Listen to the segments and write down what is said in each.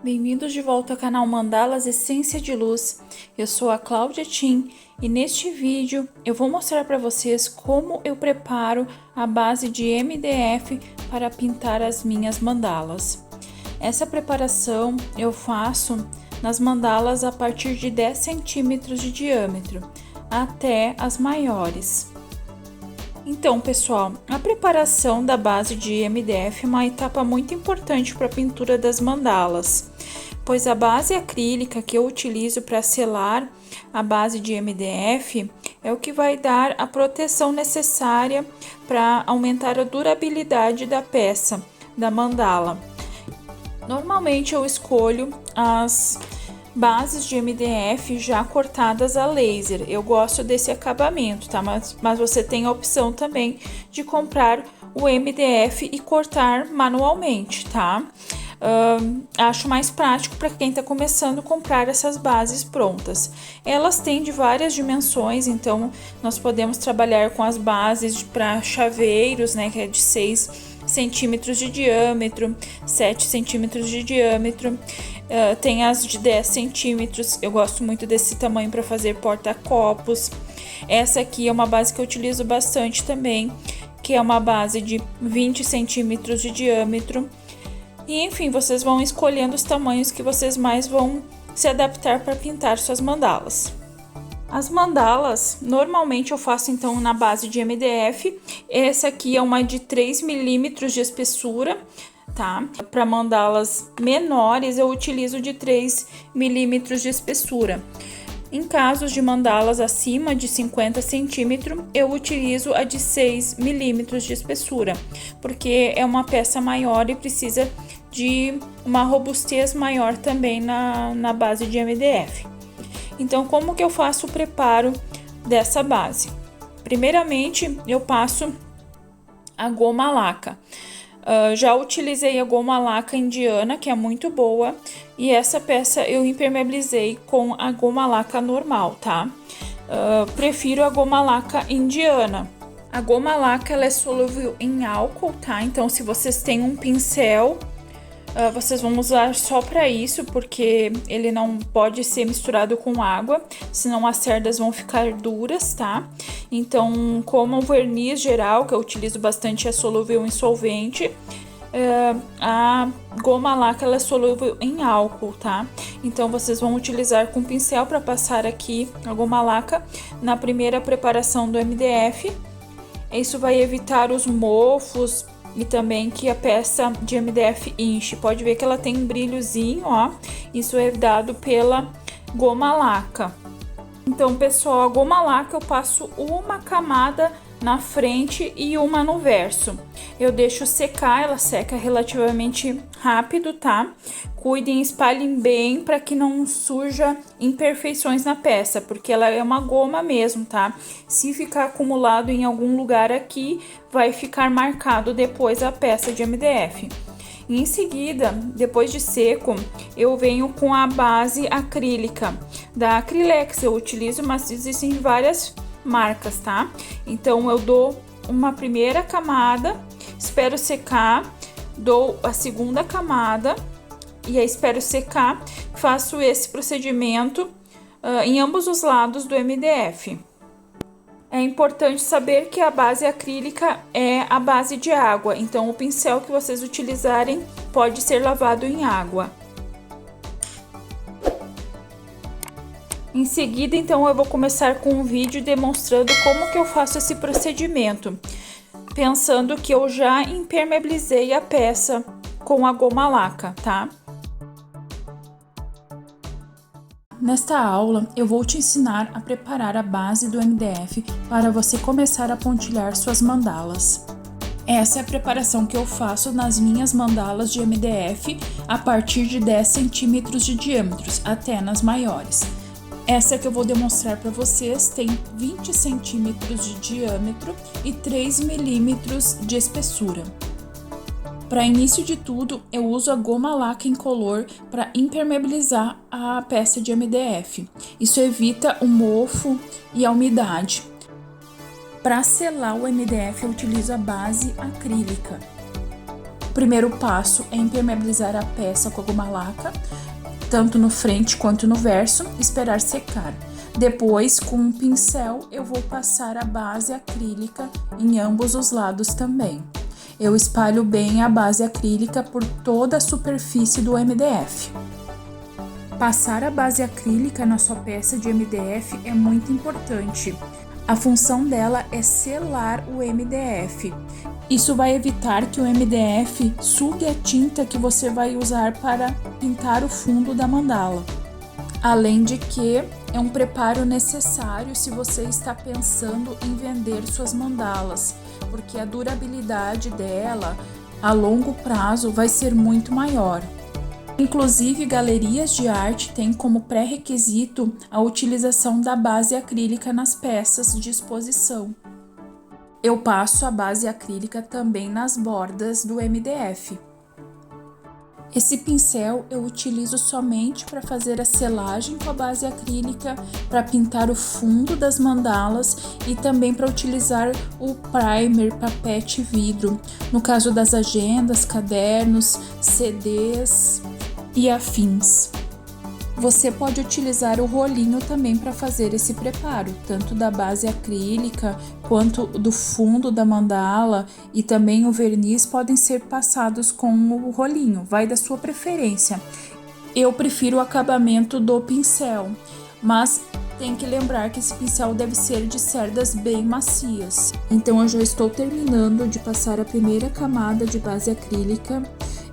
Bem-vindos de volta ao canal Mandalas Essência de Luz. Eu sou a Cláudia Tim e neste vídeo eu vou mostrar para vocês como eu preparo a base de MDF para pintar as minhas mandalas. Essa preparação eu faço nas mandalas a partir de 10 centímetros de diâmetro até as maiores. Então, pessoal, a preparação da base de MDF é uma etapa muito importante para a pintura das mandalas, pois a base acrílica que eu utilizo para selar a base de MDF é o que vai dar a proteção necessária para aumentar a durabilidade da peça da mandala. Normalmente eu escolho as bases de MDF já cortadas a laser. Eu gosto desse acabamento, tá? Mas você tem a opção também de comprar o MDF e cortar manualmente, tá? Acho mais prático para quem está começando a comprar essas bases prontas. Elas têm de várias dimensões, então nós podemos trabalhar com as bases para chaveiros, né? Que é de 6 centímetros de diâmetro, 7 centímetros de diâmetro. Tem as de 10 centímetros, eu gosto muito desse tamanho para fazer porta-copos. Essa aqui é uma base que eu utilizo bastante também, que é uma base de 20 centímetros de diâmetro. E enfim, vocês vão escolhendo os tamanhos que vocês mais vão se adaptar para pintar suas mandalas. As mandalas, normalmente eu faço então na base de MDF. Essa aqui é uma de 3 milímetros de espessura, tá? Para mandalas menores eu utilizo de 3 milímetros de espessura. Em casos de mandalas acima de 50 centímetros, eu utilizo a de 6 milímetros de espessura, porque é uma peça maior e precisa de uma robustez maior também na base de MDF. Então, como que eu faço o preparo dessa base? Primeiramente, eu passo a goma laca. Já utilizei a goma laca indiana, que é muito boa, e essa peça eu impermeabilizei com a goma laca normal, tá? Prefiro a goma laca indiana. A goma laca ela é solúvel em álcool, tá? Então, se vocês têm um pincel, vocês vão usar só para isso, porque ele não pode ser misturado com água, senão as cerdas vão ficar duras, tá? Então, como o verniz geral, que eu utilizo bastante, é solúvel em solvente, a goma laca ela é solúvel em álcool, tá? Então, vocês vão utilizar com pincel para passar aqui a goma laca na primeira preparação do MDF. Isso vai evitar os mofos e também que a peça de MDF inche. Pode ver que ela tem um brilhozinho, ó. Isso é dado pela goma laca. Então, pessoal, a goma laca eu passo uma camada na frente e uma no verso. Eu deixo secar, ela seca relativamente rápido, tá? Cuidem, espalhem bem para que não surja imperfeições na peça, porque ela é uma goma mesmo, tá? Se ficar acumulado em algum lugar aqui, vai ficar marcado depois a peça de MDF. Em seguida, depois de seco, eu venho com a base acrílica da Acrylex. Eu utilizo, mas existem várias marcas, tá? Então eu dou uma primeira camada, espero secar, dou a segunda camada e aí espero secar. Faço esse procedimento em ambos os lados do MDF. É importante saber que a base acrílica é a base de água, então o pincel que vocês utilizarem pode ser lavado em água. Em seguida, então, eu vou começar com um vídeo demonstrando como que eu faço esse procedimento, pensando que eu já impermeabilizei a peça com a goma laca, tá? Nesta aula, eu vou te ensinar a preparar a base do MDF para você começar a pontilhar suas mandalas. Essa é a preparação que eu faço nas minhas mandalas de MDF a partir de 10 centímetros de diâmetro, até nas maiores. Essa que eu vou demonstrar para vocês tem 20 centímetros de diâmetro e 3 milímetros de espessura. Para início de tudo, eu uso a goma laca incolor para impermeabilizar a peça de MDF. Isso evita o mofo e a umidade. Para selar o MDF, eu utilizo a base acrílica. O primeiro passo é impermeabilizar a peça com alguma laca, tanto no frente quanto no verso, e esperar secar. Depois, com um pincel, eu vou passar a base acrílica em ambos os lados também. Eu espalho bem a base acrílica por toda a superfície do MDF. Passar a base acrílica na sua peça de MDF é muito importante. A função dela é selar o MDF. Isso vai evitar que o MDF sugue a tinta que você vai usar para pintar o fundo da mandala. Além de que é um preparo necessário se você está pensando em vender suas mandalas, porque a durabilidade dela a longo prazo vai ser muito maior. Inclusive, galerias de arte têm como pré-requisito a utilização da base acrílica nas peças de exposição. Eu passo a base acrílica também nas bordas do MDF. Esse pincel eu utilizo somente para fazer a selagem com a base acrílica, para pintar o fundo das mandalas e também para utilizar o primer papete vidro, no caso das agendas, cadernos, CDs e afins. Você pode utilizar o rolinho também para fazer esse preparo, tanto da base acrílica quanto do fundo da mandala, e também o verniz podem ser passados com o rolinho, vai da sua preferência. Eu prefiro o acabamento do pincel, mas tem que lembrar que esse pincel deve ser de cerdas bem macias. Então eu já estou terminando de passar a primeira camada de base acrílica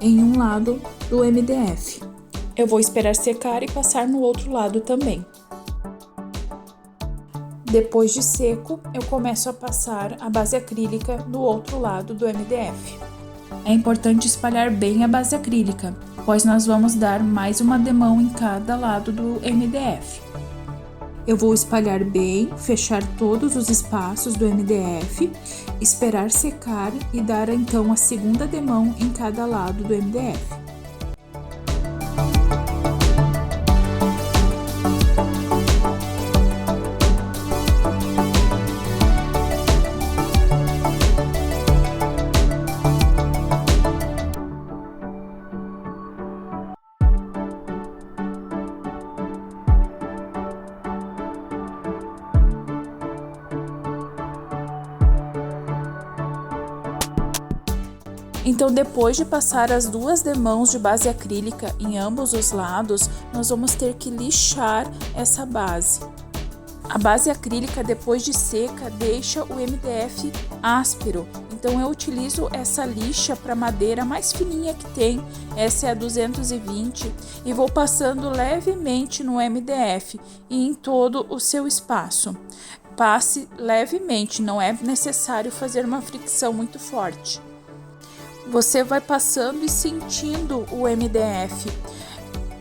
em um lado do MDF. Eu vou esperar secar e passar no outro lado também. Depois de seco, eu começo a passar a base acrílica do outro lado do MDF. É importante espalhar bem a base acrílica, pois nós vamos dar mais uma demão em cada lado do MDF. Eu vou espalhar bem, fechar todos os espaços do MDF, esperar secar e dar então a segunda demão em cada lado do MDF. Então, depois de passar as duas demãos de base acrílica em ambos os lados, nós vamos ter que lixar essa base. A base acrílica, depois de seca, deixa o MDF áspero. Então, eu utilizo essa lixa para madeira mais fininha que tem, essa é a 220, e vou passando levemente no MDF e em todo o seu espaço. Passe levemente, não é necessário fazer uma fricção muito forte. Você vai passando e sentindo o MDF.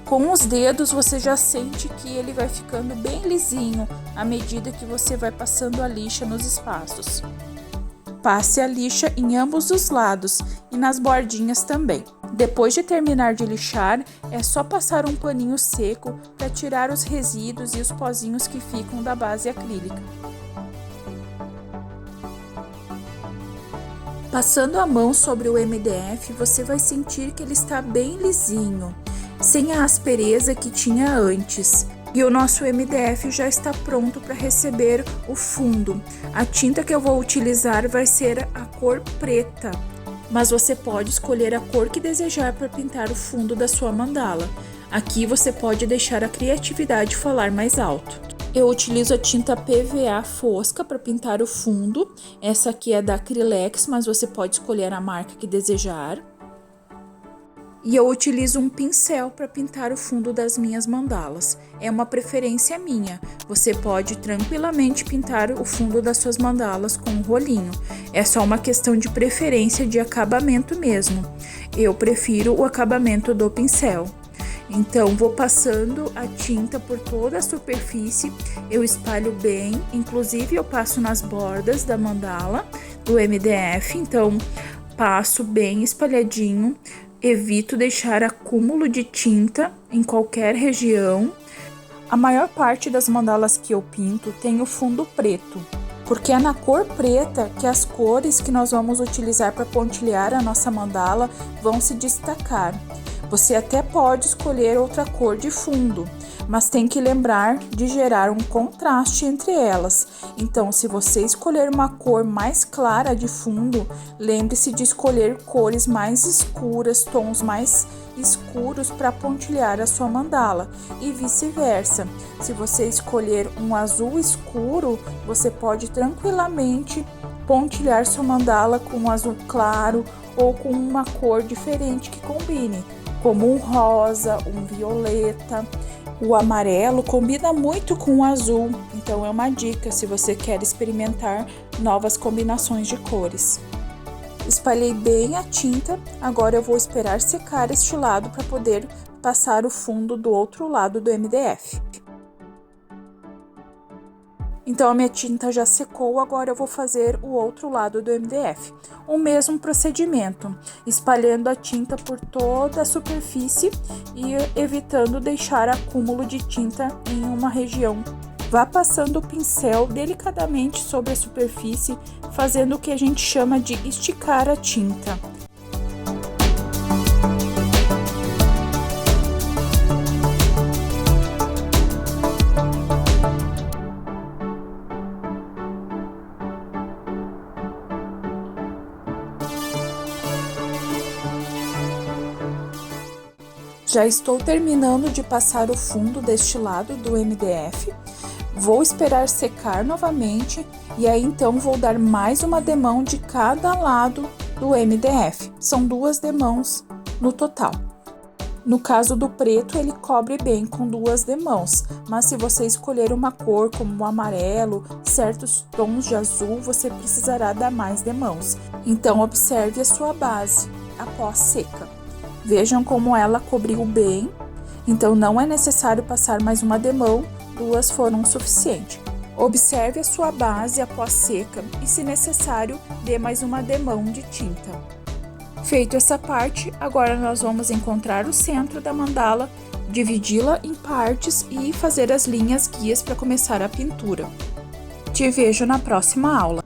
Com os dedos você já sente que ele vai ficando bem lisinho à medida que você vai passando a lixa nos espaços. Passe a lixa em ambos os lados e nas bordinhas também. Depois de terminar de lixar, é só passar um paninho seco para tirar os resíduos e os pozinhos que ficam da base acrílica. Passando a mão sobre o MDF, você vai sentir que ele está bem lisinho, sem a aspereza que tinha antes. E o nosso MDF já está pronto para receber o fundo. A tinta que eu vou utilizar vai ser a cor preta, mas você pode escolher a cor que desejar para pintar o fundo da sua mandala. Aqui você pode deixar a criatividade falar mais alto. Eu utilizo a tinta PVA fosca para pintar o fundo. Essa aqui é da Acrylex, mas você pode escolher a marca que desejar. E eu utilizo um pincel para pintar o fundo das minhas mandalas. É uma preferência minha. Você pode tranquilamente pintar o fundo das suas mandalas com um rolinho. É só uma questão de preferência de acabamento mesmo. Eu prefiro o acabamento do pincel. Então, vou passando a tinta por toda a superfície, eu espalho bem, inclusive eu passo nas bordas da mandala do MDF, então passo bem espalhadinho, evito deixar acúmulo de tinta em qualquer região. A maior parte das mandalas que eu pinto tem o fundo preto, porque é na cor preta que as cores que nós vamos utilizar para pontilhar a nossa mandala vão se destacar. Você até pode escolher outra cor de fundo, mas tem que lembrar de gerar um contraste entre elas. Então, se você escolher uma cor mais clara de fundo, lembre-se de escolher cores mais escuras, tons mais escuros para pontilhar a sua mandala e vice-versa. Se você escolher um azul escuro, você pode tranquilamente pontilhar sua mandala com um azul claro ou com uma cor diferente que combine, como um rosa, um violeta. O amarelo combina muito com o azul, então é uma dica se você quer experimentar novas combinações de cores. Espalhei bem a tinta, agora eu vou esperar secar este lado para poder passar o fundo do outro lado do MDF. Então a minha tinta já secou, agora eu vou fazer o outro lado do MDF. O mesmo procedimento, espalhando a tinta por toda a superfície e evitando deixar acúmulo de tinta em uma região. Vá passando o pincel delicadamente sobre a superfície, fazendo o que a gente chama de esticar a tinta. Já estou terminando de passar o fundo deste lado do MDF, vou esperar secar novamente e aí então vou dar mais uma demão de cada lado do MDF, são 2 demãos no total. No caso do preto, ele cobre bem com 2 demãos, mas se você escolher uma cor como o amarelo, certos tons de azul, você precisará dar mais demãos. Então observe a sua base após seca. Vejam como ela cobriu bem, então não é necessário passar mais uma demão, 2 foram o suficiente. Observe a sua base após seca e, se necessário, dê mais uma demão de tinta. Feito essa parte, agora nós vamos encontrar o centro da mandala, dividi-la em partes e fazer as linhas guias para começar a pintura. Te vejo na próxima aula.